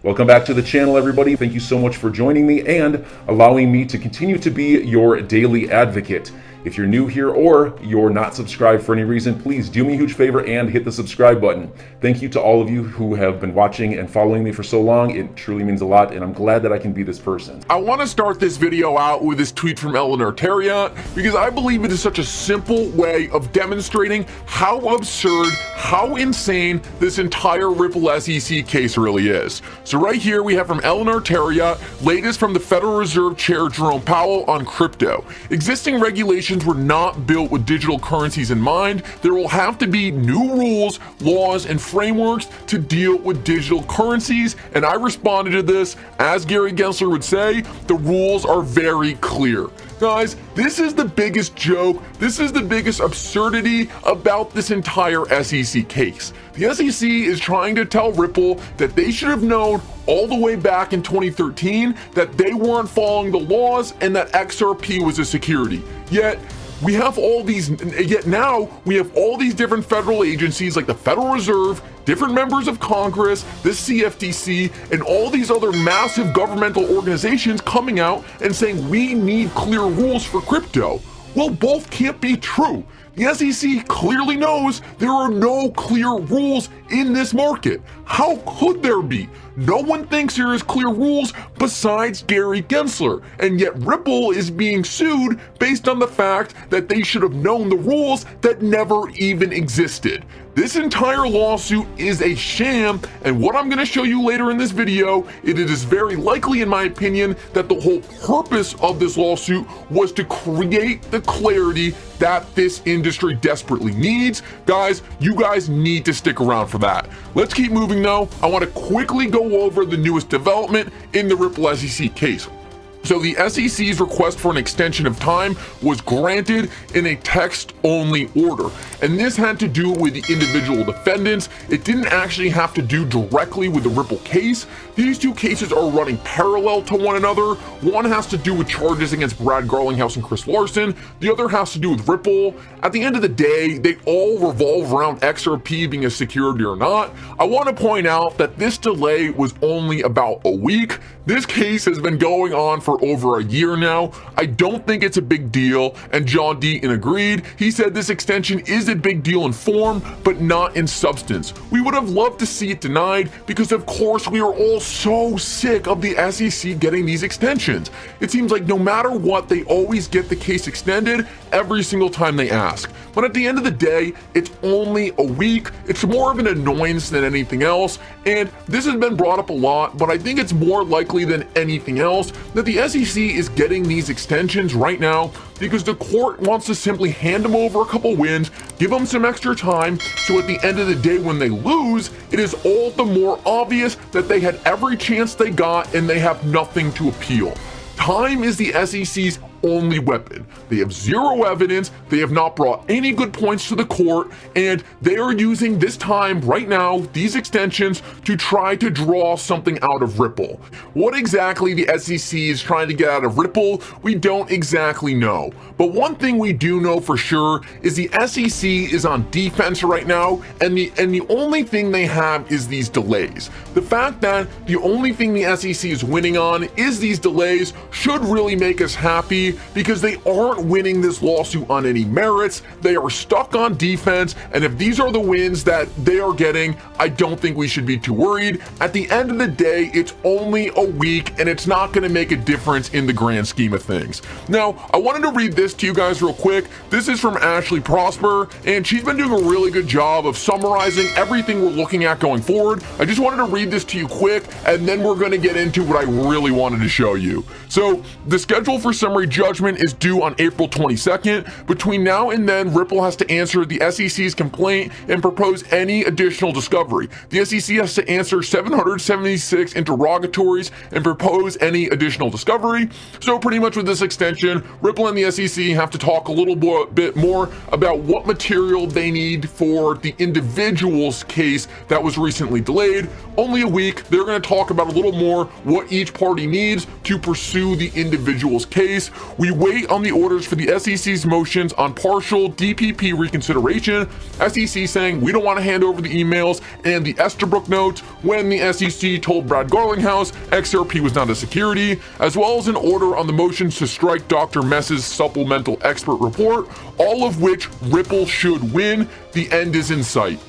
Welcome back to the channel, everybody. Thank you so much for joining me and allowing me to continue to be your daily advocate. If you're new here or you're not subscribed for any reason, please do me a huge favor and hit the subscribe button. Thank you to all of you who have been watching and following me for so long. It truly means a lot, and I'm glad that I can be this person. I want to start this video out with this tweet from Eleanor Terriot because I believe it is such a simple way of demonstrating how absurd, how insane this entire Ripple SEC case really is. So right here we have from Eleanor Terriot, latest from the Federal Reserve Chair Jerome Powell on crypto. Existing regulations were not built with digital currencies in mind. There will have to be new rules, laws, and frameworks to deal with digital currencies. And I responded to this, as Gary Gensler would say, the rules are very clear. Guys, this is the biggest joke. This is the biggest absurdity about this entire SEC case. The SEC is trying to tell Ripple that they should have known all the way back in 2013 that they weren't following the laws and that XRP was a security. Yet now we have all these different federal agencies like the Federal Reserve, different members of Congress, the CFTC, and all these other massive governmental organizations coming out and saying we need clear rules for crypto. Well, both can't be true. The SEC clearly knows there are no clear rules in this market. How could there be? No one thinks there is clear rules besides Gary Gensler, and yet Ripple is being sued based on the fact that they should have known the rules that never even existed. This entire lawsuit is a sham, and what I'm going to show you later in this video, it is very likely, in my opinion, that the whole purpose of this lawsuit was to create the clarity that this industry desperately needs. Guys, you guys need to stick around for that. Let's keep moving though. I want to quickly go over the newest development in the Ripple SEC case. So the SEC's request for an extension of time was granted in a text-only order, and this had to do with the individual defendants. It didn't actually have to do directly with the Ripple case. These two cases are running parallel to one another. One has to do with charges against Brad Garlinghouse and Chris Larson. The other has to do with Ripple. At the end of the day, they all revolve around XRP being a security or not. I want to point out that this delay was only about a week. This case has been going on for over a year now. I don't think it's a big deal, and John Deaton agreed. He said this extension is a big deal in form, but not in substance. We would have loved to see it denied because, of course, we are all so sick of the SEC getting these extensions. It seems like no matter what, they always get the case extended every single time they ask. But at the end of the day, it's only a week. It's more of an annoyance than anything else, and this has been brought up a lot, but I think it's more likely than anything else that the SEC is getting these extensions right now because the court wants to simply hand them over a couple wins, give them some extra time, so at the end of the day when they lose, it is all the more obvious that they had every chance they got and they have nothing to appeal. Time is the SEC's only weapon. They have zero evidence, they have not brought any good points to the court, and they are using this time right now, these extensions, to try to draw something out of Ripple. What exactly the SEC is trying to get out of Ripple, we don't exactly know. But one thing we do know for sure is the SEC is on defense right now, and the only thing they have is these delays. The fact that the only thing the SEC is winning on is these delays should really make us happy, because they aren't winning this lawsuit on any merits. They are stuck on defense, and if these are the wins that they are getting, I don't think we should be too worried. At the end of the day, it's only a week, and it's not going to make a difference in the grand scheme of things. Now, I wanted to read this to you guys real quick. This is from Ashley Prosper, and she's been doing a really good job of summarizing everything we're looking at going forward. I just wanted to read this to you quick, and then we're going to get into what I really wanted to show you. So, the schedule for summary judgment is due on April 22nd. Between now and then, Ripple has to answer the SEC's complaint and propose any additional discovery. The SEC has to answer 776 interrogatories and propose any additional discovery. So pretty much with this extension, Ripple and the SEC have to talk a little bit more about what material they need for the individual's case that was recently delayed. Only a week. They're going to talk about a little more what each party needs to pursue the individual's case. We wait on the orders for the SEC's motions on partial DPP reconsideration. SEC saying we don't want to hand over the emails and the Estabrook notes when the SEC told Brad Garlinghouse XRP was not a security, as well as an order on the motions to strike Dr. Mess's supplemental expert report, all of which Ripple should win. The end is in sight.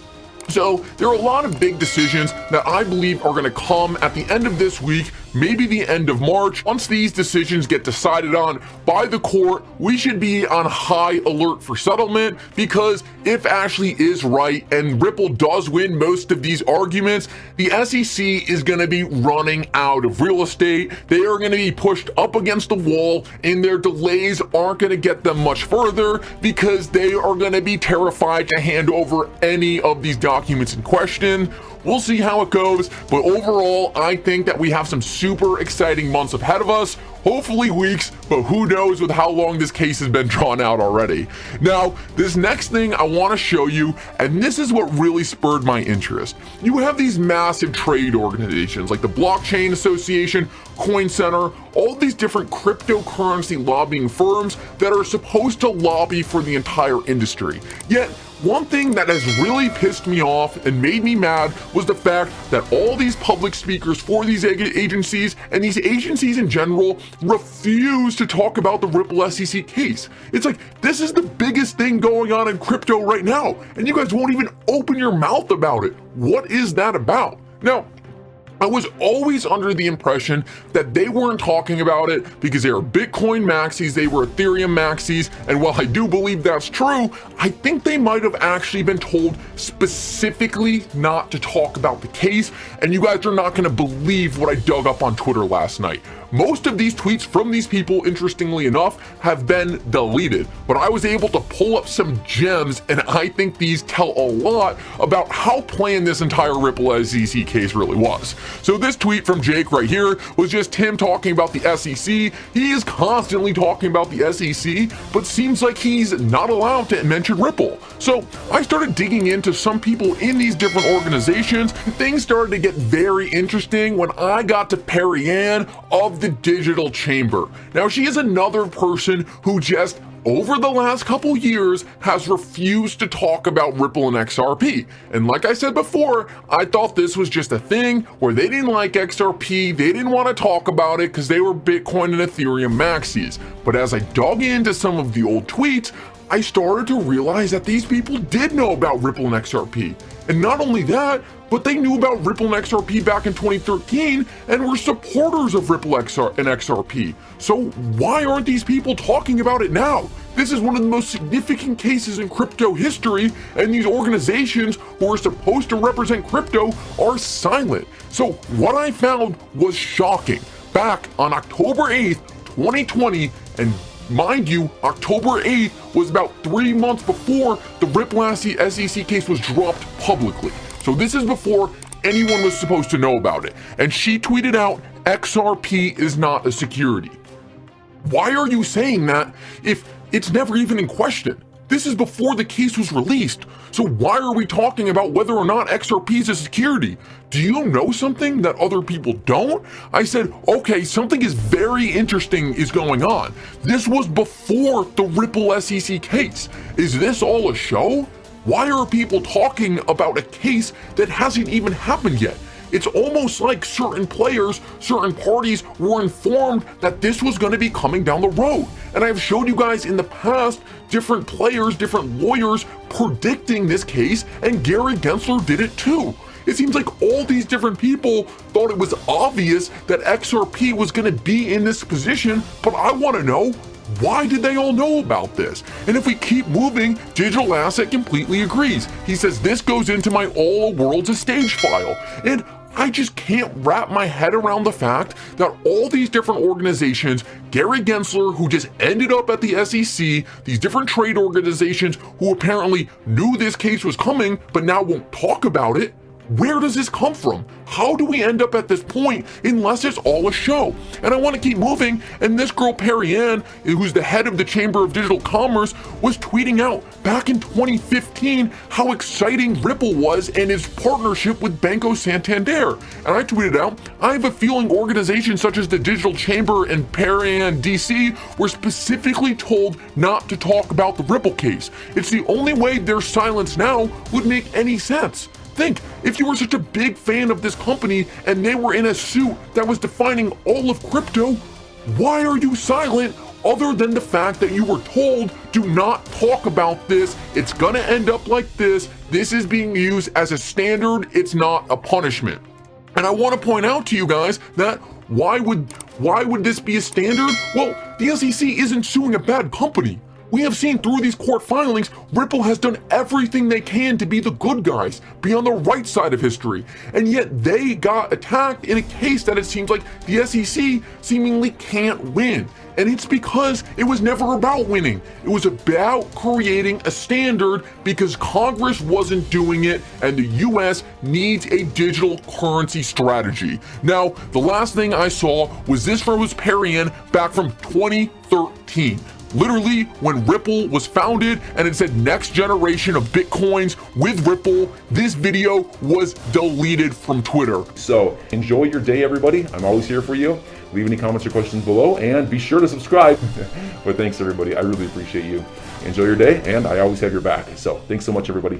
So there are a lot of big decisions that I believe are going to come at the end of this week, maybe the end of March. Once these decisions get decided on by the court, we should be on high alert for settlement, because if Ashley is right and Ripple does win most of these arguments, the SEC is going to be running out of real estate. They are going to be pushed up against the wall, and their delays aren't going to get them much further because they are going to be terrified to hand over any of these documents in question. We'll see how it goes, but overall, I think that we have some super exciting months ahead of us, hopefully weeks, but who knows with how long this case has been drawn out already. Now, this next thing I want to show you, and this is what really spurred my interest. You have these massive trade organizations like the Blockchain Association, Coin Center, all these different cryptocurrency lobbying firms that are supposed to lobby for the entire industry. Yet, one thing that has really pissed me off and made me mad was the fact that all these public speakers for these agencies and these agencies in general refuse to talk about the Ripple SEC case. It's like, this is the biggest thing going on in crypto right now, and you guys won't even open your mouth about it. What is that about? Now, I was always under the impression that they weren't talking about it because they were Bitcoin maxis, they were Ethereum maxis, and while I do believe that's true, I think they might have actually been told specifically not to talk about the case, and you guys are not going to believe what I dug up on Twitter last night. Most of these tweets from these people, interestingly enough, have been deleted, but I was able to pull up some gems, and I think these tell a lot about how planned this entire Ripple SEC case really was. So this tweet from Jake right here was just him talking about the SEC. He is constantly talking about the SEC, but seems like he's not allowed to mention Ripple. So I started digging into some people in these different organizations, and things started to get very interesting when I got to Perry Ann of the Digital Chamber. Now, she is another person who just over the last couple years has refused to talk about Ripple and XRP. And like I said before, I thought this was just a thing where they didn't like XRP, they didn't want to talk about it because they were Bitcoin and Ethereum maxis. But as I dug into some of the old tweets, I started to realize that these people did know about Ripple and XRP. And not only that, but they knew about Ripple and XRP back in 2013 and were supporters of Ripple and XRP. So why aren't these people talking about it now? This is one of the most significant cases in crypto history, and these organizations who are supposed to represent crypto are silent. So what I found was shocking. Back on October 8th, 2020, and mind you, October 8th was about 3 months before the Ripple SEC case was dropped publicly. So this is before anyone was supposed to know about it. And she tweeted out, XRP is not a security. Why are you saying that if it's never even in question? This is before the case was released. So why are we talking about whether or not XRP is a security? Do you know something that other people don't? I said, okay, something is very interesting is going on. This was before the Ripple SEC case. Is this all a show? Why are people talking about a case that hasn't even happened yet? It's almost like certain players, certain parties were informed that this was going to be coming down the road. And I've showed you guys in the past different players, different lawyers predicting this case, and Gary Gensler did it too. It seems like all these different people thought it was obvious that XRP was going to be in this position, but I want to know, why did they all know about this? And if we keep moving, Digital Asset completely agrees. He says, this goes into my All Worlds a Stage file. And I just can't wrap my head around the fact that all these different organizations, Gary Gensler, who just ended up at the SEC, these different trade organizations who apparently knew this case was coming, but now won't talk about it. Where does this come from? How do we end up at this point unless it's all a show? And I want to keep moving, and this girl Perry Ann, who's the head of the Chamber of Digital Commerce, was tweeting out back in 2015 how exciting Ripple was and its partnership with Banco Santander. And I tweeted out, I have a feeling organizations such as the Digital Chamber and Perry Ann DC were specifically told not to talk about the Ripple case. It's the only way their silence now would make any sense. Think, if you were such a big fan of this company and they were in a suit that was defining all of crypto, why are you silent other than the fact that you were told do not talk about this, it's gonna end up like this is being used as a standard, it's not a punishment. And I want to point out to you guys that why would this be a standard? Well, the SEC isn't suing a bad company. We have seen through these court filings, Ripple has done everything they can to be the good guys, be on the right side of history, and yet they got attacked in a case that it seems like the SEC seemingly can't win. And it's because it was never about winning. It was about creating a standard because Congress wasn't doing it and the US needs a digital currency strategy. Now, the last thing I saw was this from Perry Ann back from 2013. Literally when Ripple was founded and it said next generation of Bitcoins with Ripple, this video was deleted from Twitter. So enjoy your day, everybody. I'm always here for you. Leave any comments or questions below and be sure to subscribe. But thanks, everybody. I really appreciate you. Enjoy your day, and I always have your back. So thanks so much, everybody.